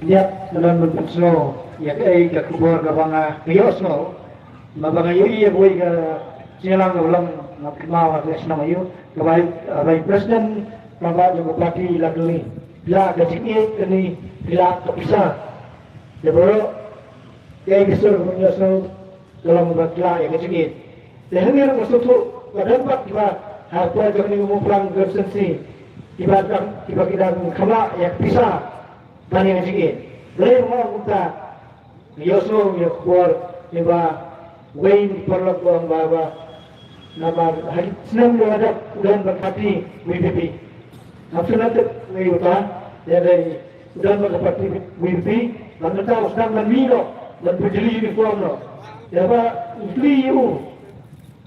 Lihat dalam bentuk snow, ya ke kubur ke bangga kios snow, mabangga iya boy ke Jingialang ke ulang mau ke snow ayu, ke baik presiden mabang juga parti lagi, bila ke cikit ini bila ke pisah, jadi ya kisah punya snow dalam berkila ya ke cikit, leheng yang masuk tu dapat kita harus jangan mengumpulkan gersensi, tiba kita kena ya pisah. Tanya yang sikit, boleh orang kita Yosno yang keluar lima Wayne perlu buang bawa nama hari senang dia ada udan berkati WPP. Maksudnya tu mereka dari udan berkati WPP, lalu tahu sedang menmino dan berjeli uniform no. Jadi istri itu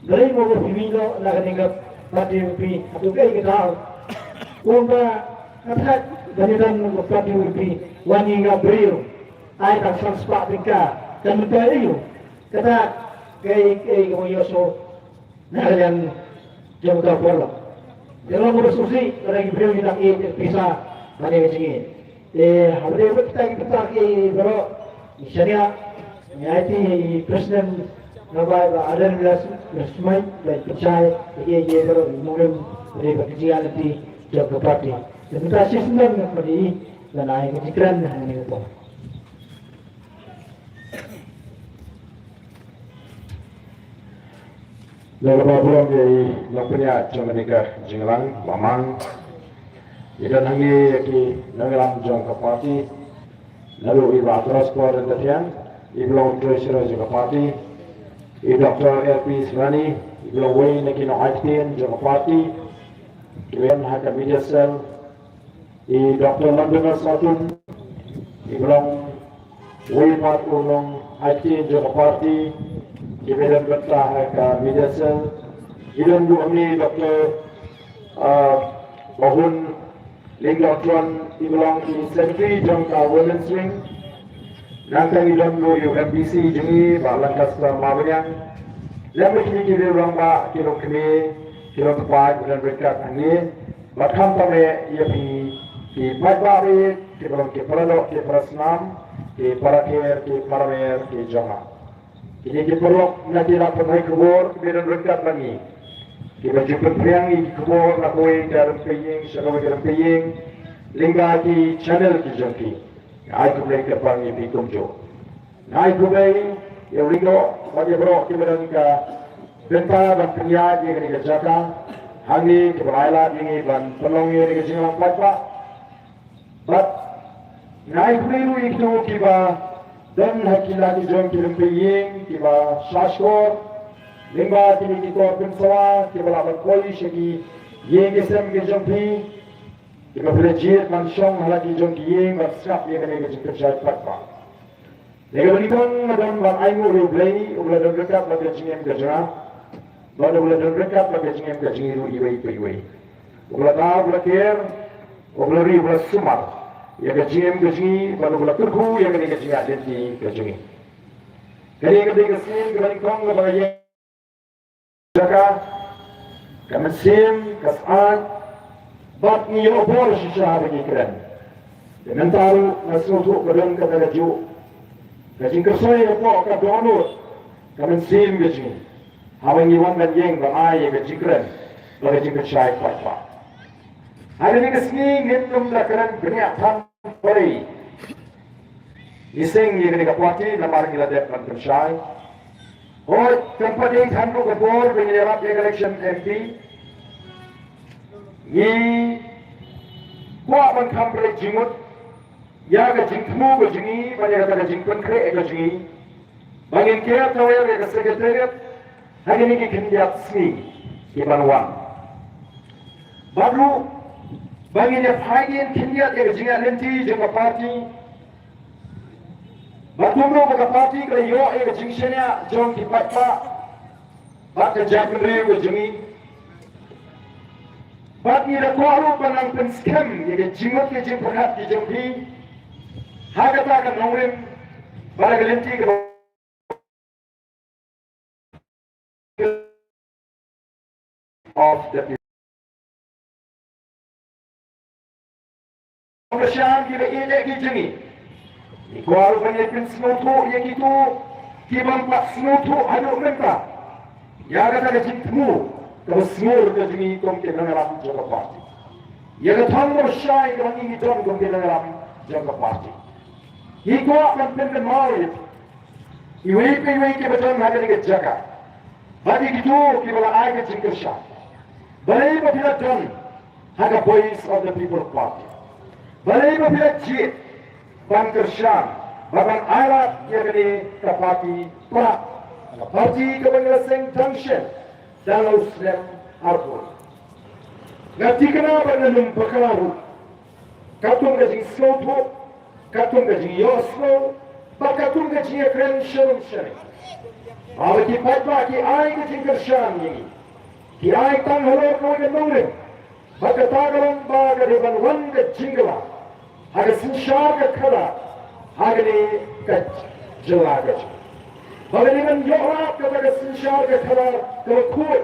dari mau bermino nak tinggal parti WPP. Aku kaya kita, orang kata Ganyan magpapati ulpi wani nga brio ay kang transpatin ka kan magtayo kata kay kumoyoso na yan yung tapolo yung mga susi karang brio yung pisa mani sige hamre kita pero siya niya niya president na ba adan lasmay like pichay pero mungkin dari pekerjaan di jaga parti. Terima kasih senang kepada dan ayah kejikiran ini itu. Lalu belum dari lapunya Jamaica Jingialang Lamang. Ikan hangi ki nangilam jong kapati. Lalu iba terus keluar dan ibelong treasurer jong kapati. Dr. LP Srani ibelong way neki no Aitin jong kapati. Iban hakam media cell. Dr. London Satun ibelong Wimat Ulong IT Joko Party Ibedan Betah ke Media Cell Ilan du amni Dr. Bahun Linggautuan ibelong Secretary Jongka Women's Wing Nangkang ilan du UMBC jengi Balangkas Mawanyang Lemah kini kiri orang ba kilo kini kilo tepat dan berkat ini Bakham tame ia ki pagbarit, ki balong ki paradok, ki parasnam, ki parakir, ki paramer, ki jama. Ini ki perlok na tidak pernah kubur, bidan rekat lagi. Ki baju penpriang ki kubur na koi dalam peying, syakawi dalam peying, lingga ki channel ki jongki. Ay kublay ka pang ipi kumjo. Ay kublay, yung linggo, bagi bro, ki bidan ka benta dan penya di ka jaka, hangi ki balayla dingi ban pelongi di ka jingalang pagba. But naik biru itu kiba dan hakila di jom kirim peying kiba shashkor lingba tini kikor pinsawa kiba laban koi shaki yeng isem ke jom pi kiba pelajir mansyong halaki jom ki yeng berskap yang kena kecil kecil patpa. Lega benikon madam ban aingu rublei ubla dan rekap lagi jingem kejera, bada ubla dan rekap lagi jingem kejiru iwei iwei. Ubla tahu ubla ker Oglari belas sumar, ya kecil kecil, baru belas kurku, ya kini kecil ada di kecil. Kali kecil kembali kong kepada jaga, kemesim, kesan, bat ni obor sisa bagi keren. Dengan tahu nasuh badan kata kaju, kecil kesoy apa kata donor, kemesim kecil. Hawan iwan dan jeng ramai ya kecil keren, bagi kecil kuat. Hari ini kesini ngitung lakaran banyak tan peri. Iseng ni kena kapuati lamar kita dapat bersyai. Oh, tempat yang tanpa kabur menyerap election MP. Ni kuat menkam beri jingut. Ya ke jingkmu ke jingi, banyak kata ke jingkun kre ke jingi. Bangin kira tahu ya ke sekretariat. Hari ini kita lihat sini di Banuan. Baru bagi dia bagian kindiat yang jingat lenti jengka parti, batumro jengka parti kalau yo yang jingshenya jong dipatpa, bak kerja kendri jengi, bak ni dah kualu penang penskem yang jingat yang jeng perhat di jengpi, harga tak nongrim, balik lenti ke of the Persian kita ini kijengi. Ikual banyak pensiutu yang itu kibang pak siutu anu mereka. Ya kata kejengmu, kalau semua kejenggi komite dalam jangka parti. Ya kata tanggung syai kalau ini dalam komite dalam jangka parti. Ikual penting mawit. Iwei betul ada di jaga. Bagi itu kibala ayat jengkersa. Balai bila done, ada voice of the people party. Balai bila jit, bangkersan, bahkan ayat yang ini kapati pra, parti kebanyakan tension dalam Islam arbon. Nanti kenapa nanti berkaru? Katung kajing slopo, katung kajing yoslo, katung kajing keren shalom. Awak kipat bagi ayat kajing kersan ini. Ki ayat tang halor kau yang nongre, baka tagalan baga depan wanda Jingialang. Aga sinshar ka khada aga ni ka jala ka baga ni man yoha ka baga sinshar ka khada ka khut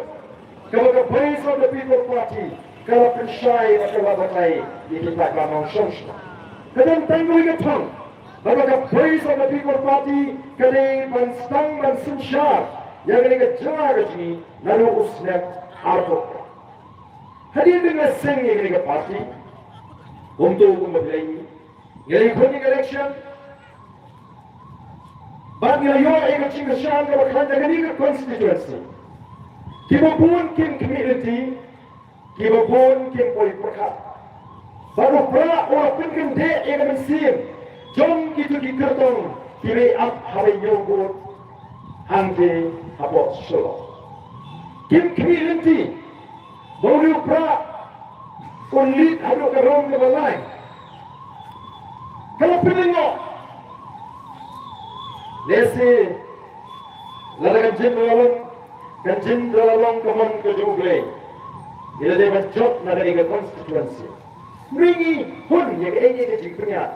ka baga voice of the people party ka penshai ka bagai ini tak mau shonsha kadang tanggung ka thang baga voice of the people party ka ni man stang man sinshar yang ni ka jala ka ni lalu usne arto hadir dengan sing ni ka party untuk memilih electronic election bagi ayat yang cinggashan ke berkata dengan constituency kibapun kim community kibapun kim politika baru pra orang pun de yang mensim jom gitu dikertong kiri up hari yogut hangge habot solo kim community baru pra kulit haduk kerong ke balai. Kalau penengok, lesi, ladakan Jingialang kaman kejugle. Bila dia mencop nagari ke konstituensi, mingi pun yang ini kejengkanya.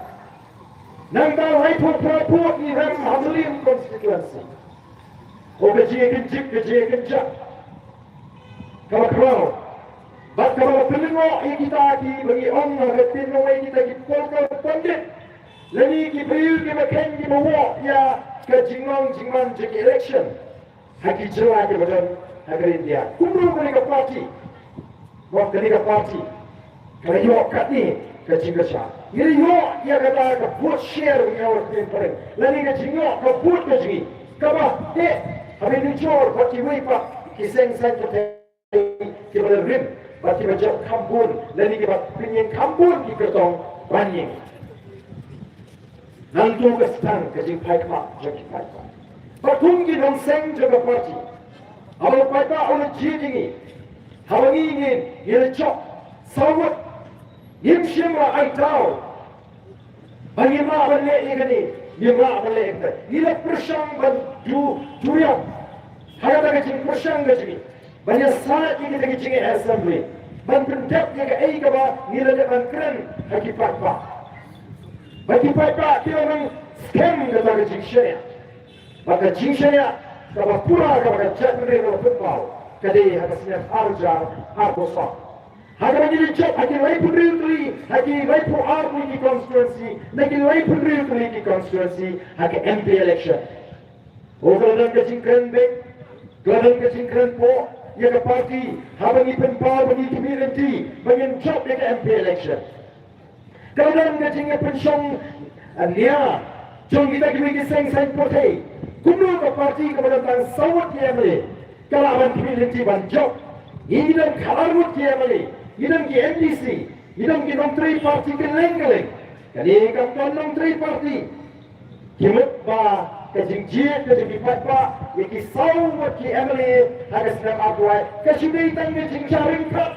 Nangkal report ni ram hamlin konstituensi. Kejian kenjak. Kalau Baik kalau penengok yang kita lagi bagi orang retin orang kita lagi polkar pandit, lagi kita makan kita bawa ya ke Jingialang jadi election, haki jelas kita betul agar India. Kumru mereka parti, waktu mereka parti, kalau yok kat ni ke Jingialang, ini yok yang kata ke vote share yang orang pering, lagi ke Jingialang ke vote ke Jingi, kaba, habis ni cor parti wipa kiseng kita kita rim. Bagi macam kampun, lalu kita pilih kampun di kertong banyak. Nanti ke stang kejing paikma, jadi paikma. Patung di dalam seng jaga parti. Awal paikma oleh jidingi, awal ingin ia cok, sawat, imsyam lah aitau. Bagi mak balik ini, dia mak balik ini. Ia persang bantu durian. Hayat kejing persang kejing. Banyak saat ini kita kecing assembly. Bantuan yang ke kaba nilai depan keren haki pak. Bagi pak dia orang scam kata kecing saya. Maka kecing saya kaba pura kaba cat mereka football. Kadai hakasnya harbosa. Haka menjadi cak haki laipu haki laipu arbu di constituency, haki laipu di constituency, haki MP election. Kalau dalam kecing keren baik, kalau kecing keren po. Yang parti, habang ipempal bagi community, bagi job yang MP election. Kalau dalam kecingnya pensong, dia, jom kita kini seng potai. Kumul ke parti kepada tang sawat dia meli. Kalau awan community ban job, ini dan kalarmut dia meli. Ini dan ki MDC, ini dan ki non-trade party keleng. Kali kampung non-trade party, kimut ba. Kejing jit, kejing dipat pak, yang kisau buat ki Emily, ada senam abuai, kejing ditang kejing jaring pak.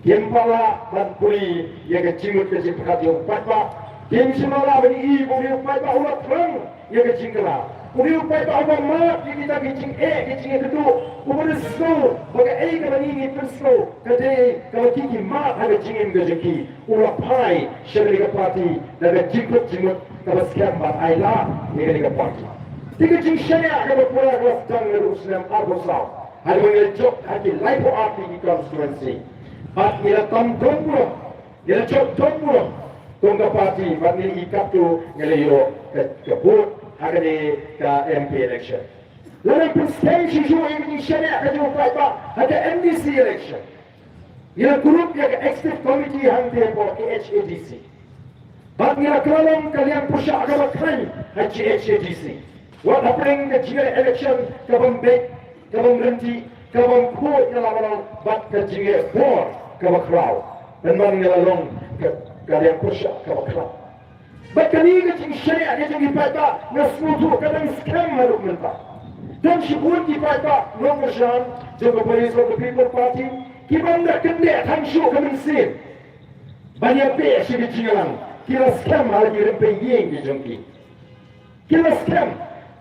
Kimpala dan kuli, yang kejing kejing pekat yang pat pak. Kim semala bani ibu dia pat pak ulat terang, yang kejing kelak. Dia pat pak ulat mat, yang kita kejing kejing kedua. Kemudian slow, bagai kalau ini pun slow. Kadai kalau kiki mat ada kejing kejing ulat pai, syarikat parti, dan jingkut. Kalau sekian bat ayla, ini kita parti. Tiga jingshaya kalau pula kalau tang Islam arbosau, ada mengenai job hati laipu api di constituency. Bat mila tam tombro, mila job tombro, tunggu parti bagi ikat tu ngeliyo ke vote hari ke MP election. Lalu presiden siju ini syariah ke jumpa ada MDC election. Ia grup yang executive committee hantar for HADC. Bagi kerana kalian pusat agama kami HADC. What happening the Jingialang election kabang baik, kabang berhenti, kabang kuat dalam bat ke Jingialang bor kabang crowd. Dan bagi lalong kalian pusat kabang crowd. Bakani ke Jingialang syariah ke Jingialang pada nasutu kadang scam harus mentah. Dan syukur di pada Nongoshan juga Police of the People Party kita nak kena tangsuk ke mesin. Banyak pihak di Jingialang kira scam lagi rempai yang di jengki. Kira scam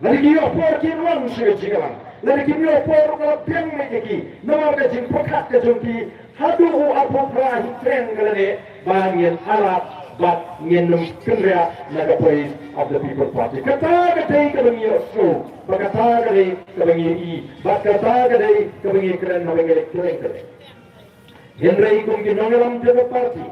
lagi dia opor kiruan di Jingialang. Lagi dia opor kalau piang mereka nama ke jeng pekat ke jengki. Hadu apa perahi tren kelane bagian alat bat ngenum kendra naga Police of the People Party. Kata kadai kebangi so, kata kadai kebangi I, bat kata kadai kebangi keren kebangi keren. Henry kung ginongalam jaga parti.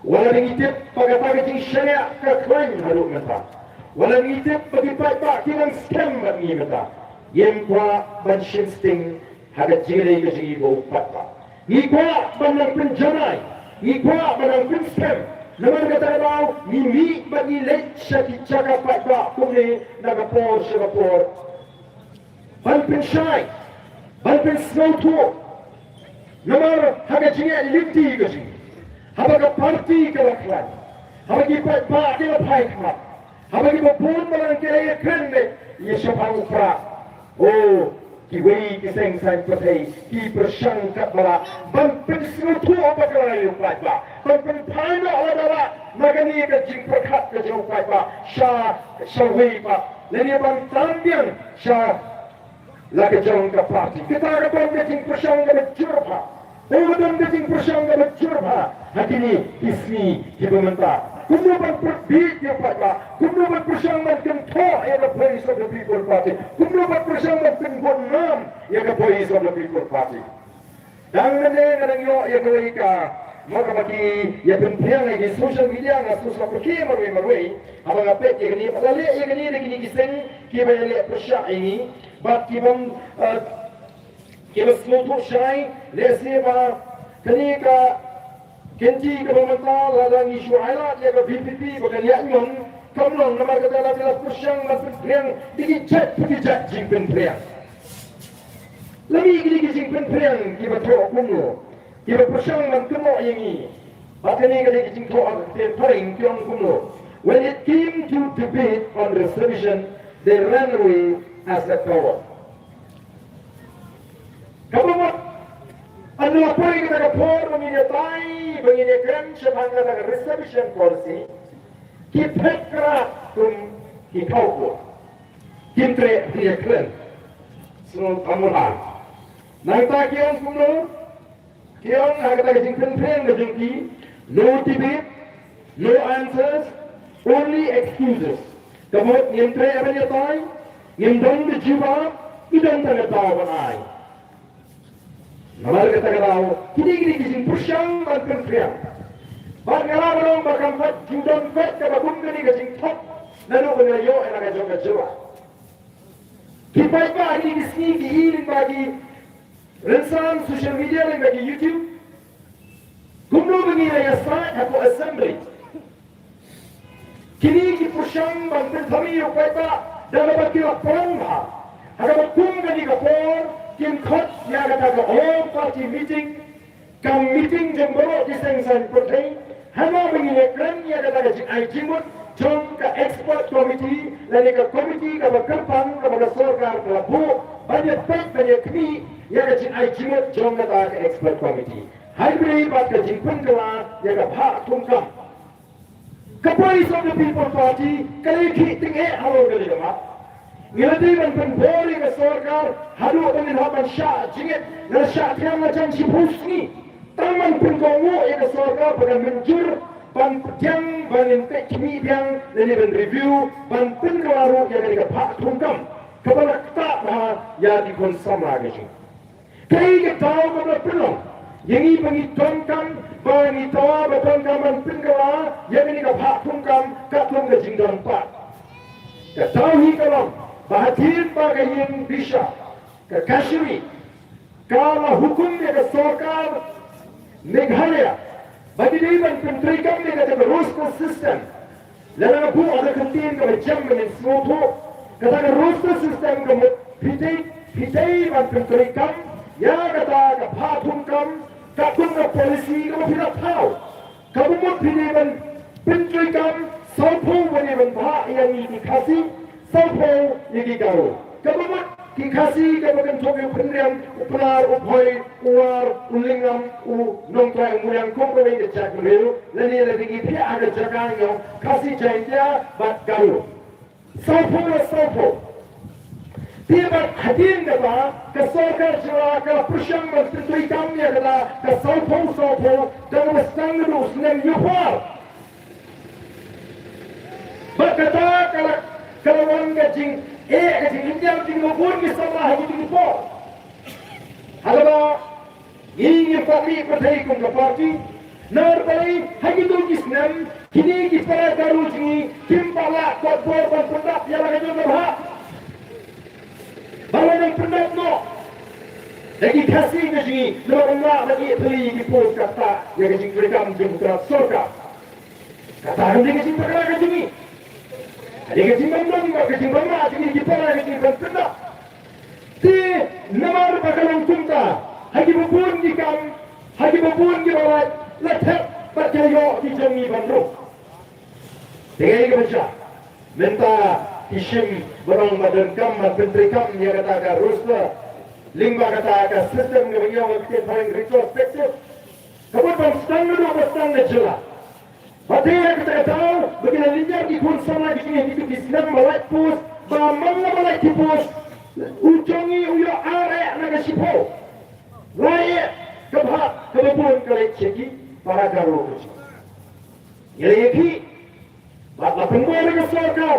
Wala ngitip pagkata kadai syariah kaklan halu mata. Wala ngitip bagi pak kirang scam bagi mata. Yen kwa ban shinsting hagat jigre ke jigi go patpa. Ni kwa ban penjanai, ni kwa ban scam. Naman kata daw mimi bagi late syaki caka patpa kumne nagapor Singapore. Ban syai, ban snow tour. Namar haga jinga linti gaji. Habaga parti kalaklan. Habagi patpa kila paikma. Habagi bapun malang kaya krende yeshapang pra. Oh, kiwei kiseng sang patay, ki persyang kat mala. Ban snow tour bakalan yung patpa. Ban paina adalah magani ka jing perkat ka jauh patpa. Syawei pa. Lani ban tambian syah lagi jauh ke parti. Kita akan berjing persyang ke berjurba. Orang berjing persyang ke berjurba. Hati ini ismi dipementah. Kumpulan berbit yang patah. Kumpulan persyang makan toh yang the Police of the People Party. Kumpulan persyang makan bonam yang the Police of the People Party. Dan kadang yo yang mereka maka bagi yang penting lagi social media nggak susah pergi marwai. Abang apa yang ini? Lalu yang ini lagi kisah kita lihat persyang ini. But kibang seluruh syai leseba kenika kenti kebemental ladang isu alat yang BPP bukan yaknun kamlong nama kata adalah persyang lapis priang digijat jingpen priang lagi jingpen priang kibat tok kuno kibat persyang mantemo yang ini batani kali jingtok paling tiang kuno when it came to debate on reservation they ran away as a coward. Kamu anu apa yang kita kapor menginyatai menginyakan sebangga dengan reservation policy kita kerak kita kau kita diaklen so amulah nangta kian kuno kian agak jingpen pen jingki no debate no answers only excuses kamu nyempre apa nyatai nyendong dijawab idang tak tahu banai. Namar kata kau, kini kisah persyang dan pentriang. Bagaimana orang berkampat judon fet kebagun kini kisah top, lalu mengayo enak jauh kejawa. Kita ini kisah kihirin bagi rensan social media dan bagi YouTube. Kumno begini ya saat aku assembly. Kini kisah persyang dan pentriang yang kita dalam bagi laporan lah. Agak kum kini kapor. Kim kot yang kata ke all party meeting, kam meeting jemboro di sengsan pertai, hanya mengingatkan yang kata ke jimut, jom ke expert committee, lalu ke committee ke berkembang kepada sorgar kelabu, banyak baik banyak kini yang kata jimut, jom kata ke expert committee. Hari ini bat ke jimpun kelah yang kata hak tungkam. Ke Police of the People Party, kali ini tinggal halau kali lemak. Ngerti man boleh ke sorgar halu dengan haban syah jingit dan syah tiang macam si pusni taman pun kau yang ke sorgar pada menjur ban tiang ban intek kini tiang dan ban review ban pun kelaru yang ke pak tungkam kepada tak bah ya di konsum lagi. Kaya ke tahu kepada penuh yang ini pengitongkan pengitawa bertongkaman penggawa yang ini kepak tungkam katung ke jingdon pak ketahui kalau bahagian bagian bisa ke Kashmir kalau hukumnya ke Sarkar Meghalaya bagi dia menteri kami kata roster system lalu aku ada kentin ke jam dengan semua kata roster system ke Pidai menteri kami ya kata ke patung kami katung ke polisi kamu tidak tahu kamu mau pidai menteri kami sampai mana bahak yang dikasih sampai yang digaul kamu mau dikasih kamu kan coba pendirian upelar uphoi uar ulingam nongtrai umuriang kongko yang dicak melu lani lagi pihak ada jagaan yang kasih jantia bat gaul sampai dia hadir kata ke Sarkar jala ke Persiang menteri kami kata ke sampai dan mestang terus nem yuhar berkata kalau orang gajing gajing India gajing ngobor misalnya lagi di po ada ini parti partai kum ke parti narbai lagi tu kisnem kini kisah garu jingi kimpala kodbor dan pendap yang lagi tu berhak bawa yang pendap no lagi kasih gajing Allah lagi beli di pos kata yang gajing mereka menjemput surga kata nanti gajing perkara gajing ini ada kecimbang juga, kecimbang mah, jadi kita lagi kecimbang kena. Di nomor bakalan kumta, hagi babun di kam, hagi babun di bawah, letak berjaya di jami bandung. Dengan ini baca, minta isim barang badan kam, menteri kam yang kata agak roster, lingba kata agak sistem kebanyakan waktu paling retrospektif. Kemudian standar dua standar jelas. Hati yang kita tahu, bagaimana linyar di kunsan lagi ini di Islam malai pus, bamang malai di pus, ujongi uyo arek naga sipo, layak kebhak kebun kelek ceki para garu. Yaitu, bapak pengmuat ke Sarkar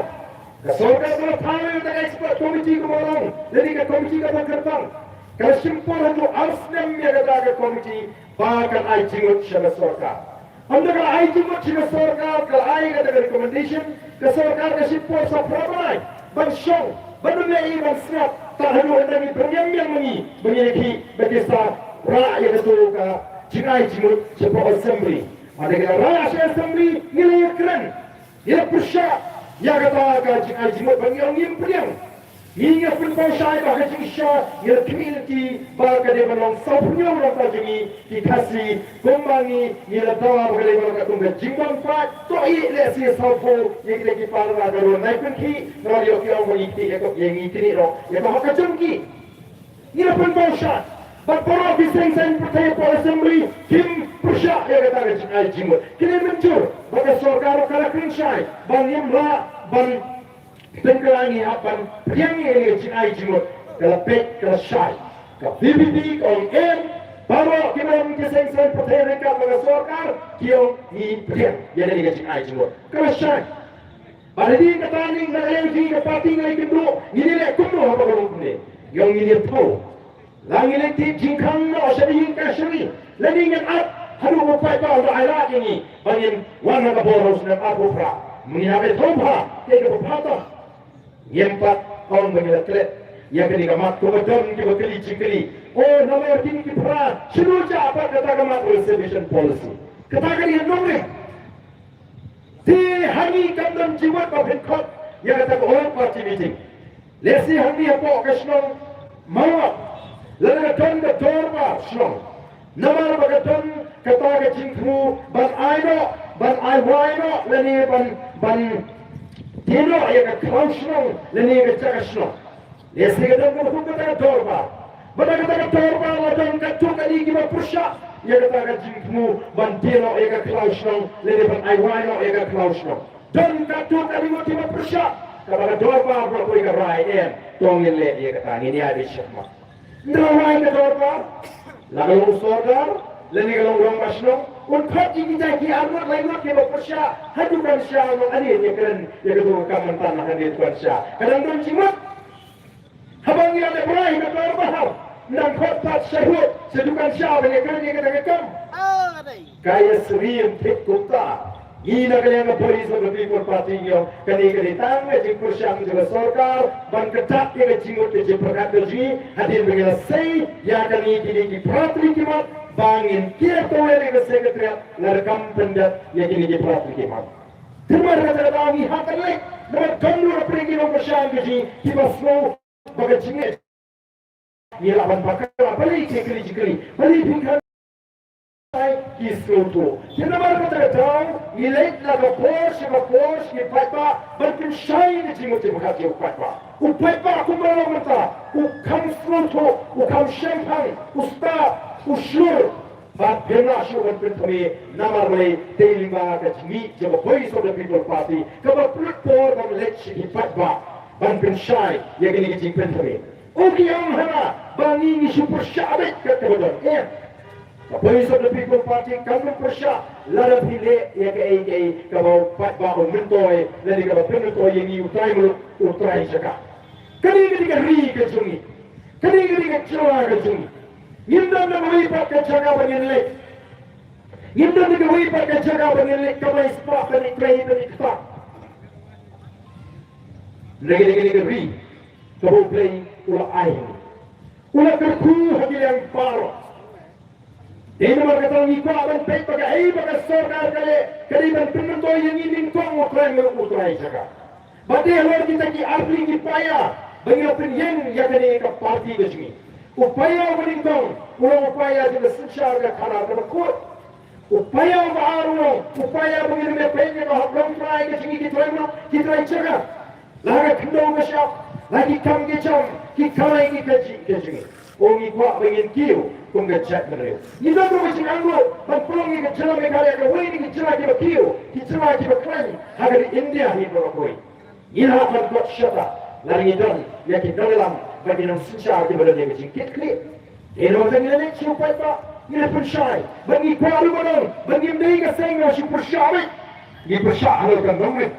kalau tahu yang tak ekspert komisi kemalang, jadi ke komisi ke Bangkertang, kalau simpul itu asnam yang kata ke komisi, bahkan ai jingut sama Sarkar. Anda kalau ai jemput ke Sarkar, kalau ai kata recommendation ke Sarkar ke simpul saprabai, bangsong, berdua bang snap, tak hendak anda bernyam mengi, menyelidiki berkisah rakyat itu ke jingai jemput sebuah assembly. Ada kata rakyat assembly nilai keren, ia persyak, ia kata ke jingai jemput bagi orang yang beriang. Hingga pun syai bahkan jingsya ia community bahkan dia menong sapunya orang tajami dikasih kumbangi ia tawa boleh mereka tunggu jimbang fat toi lesi sapu yang kita kipar ada orang naik pun ki radio kita orang itu yang itu ni roh ia bahkan kacung ki ia pun syai berpora bising sen percaya assembly kim persyak ia kata jingai jimbut kini mencur bahkan Sarkar kalau kerinsyai bang yamla bang tenggelangi apa yang ini jinai jimut kalau pek kalau syai kalau BBB kalau M bawa kita mengesengsen pertanyaan mereka dengan Sarkar kiong ni pediang jadi ini jinai jimut kalau syai pada di ketaning dan LG ke parti ngai kendu ini lek kumno apa kalau kumne yang ini tahu langi lek ti jingkang no syari Kashmir lagi ingat haru upai bawa airat ini bangin warna kaboros dan aku pra mengihabe tomha tiga pepatah Yempat orang menyelet yang ketiga mat kebetulan kita keli cikeli oh nama yang tinggi peran seluruh apa kata kemat reservation policy katakan yang nomor di hari kandang jiwa kabin kot yang kata orang parti meeting lesi hari apa kesnong Mawngap lalu kata ke dorba snong nama bagatan kata ke jingkru ban aino lani ban Tino yang kelausno, leni yang cakasno. Lesi kita berhukum kata torba. Bada kata torba, ladang katu kali kita persyak. Yang kata jingmu ban tino yang kelausno, leni ban aiwano yang kelausno. Dan katu kali kita persyak. Kata torba berapa yang rai em, tongin le yang kata ini ada syakma. Nrawai kata torba, lalu Sarkar, leni kalau orang masno. Unpat kita kiamat lain kita persyak, hadukan syah orang ada yang keren, yang kedua kaman tanah hadir tuan syah. Kadang tuan cimut, habang yang ada berai kata orang bahar, nang kotak syahud, sedukan siapa ni kerja kita kekam. Kaya serius tek kota. Gila kaya nga polis of the people party yo kani tang je kursiang je sarkar ban ketat ye jingot je prakat ji hadir begala sei ya kani ki pratri ki mat bangin kia to ye ke sekretariat ngarkam pendat ye kini je pratri ki mat terima kasih bangi hakalek nomor kamu pergi no kursiang ji ki baslo bagai jinget ye lawan bakal balik kiri balik pingkan Kisloto. Kita baru kata tahu, nilai laga Porsche, ni paipa, berpin shine di sini macam kaki upaipa. Upaipa aku malu mata, ukam sloto, ukam champagne, usta, uslur. But bena show berpin kami nama mulai telinga kecil, jika voice of the people party, kalau pelipor dan leceh di paipa, berpin shine, yang ini kecil kami. Okey yang mana, bangi ni super syabit kata betul, The voice of the people party kamu persya lara pile ya ke kalau pat bahu mentoy lagi kalau pentoy yang utrai jaka kini ri ke sungi kini cewa ke sungi indah nak wei pat ke jaka penilai indah nak wei pat ke jaka penilai kalau ispak penilai ispak lagi ri kalau play ulah air ulah kerku hati yang parah. Ini mereka tahu ikut abang baik pakai pakai sarkar kali penentu yang ini kau utrai jaga. Bagi luar kita ki asli ki paya bagi opinion yang kini ke parti kesini. Upaya meningkau, upaya juga secara kalah berkuat. Upaya baru, upaya mengirim pengen orang try kesini kita jaga. Lagi kendor kesyap, lagi kam kecam, kita lagi kesini. Orang ikut ingin kiu, kungat chat mereka. Kita tu macam anggur, berpeluang ikut jalan mereka ada, wei ikut jalan kita kiu, kita jalan kita klaim. Agar di India ni berlaku. Ia akan buat syata, lari dan yakin dalam bagi nam susah kita berada di sini. Kita klik. Ini orang yang ni siapa itu? Ini pensyai. Bagi kuaru mana? Bagi mereka sehingga si pensyai. Ini pensyai akan bangun.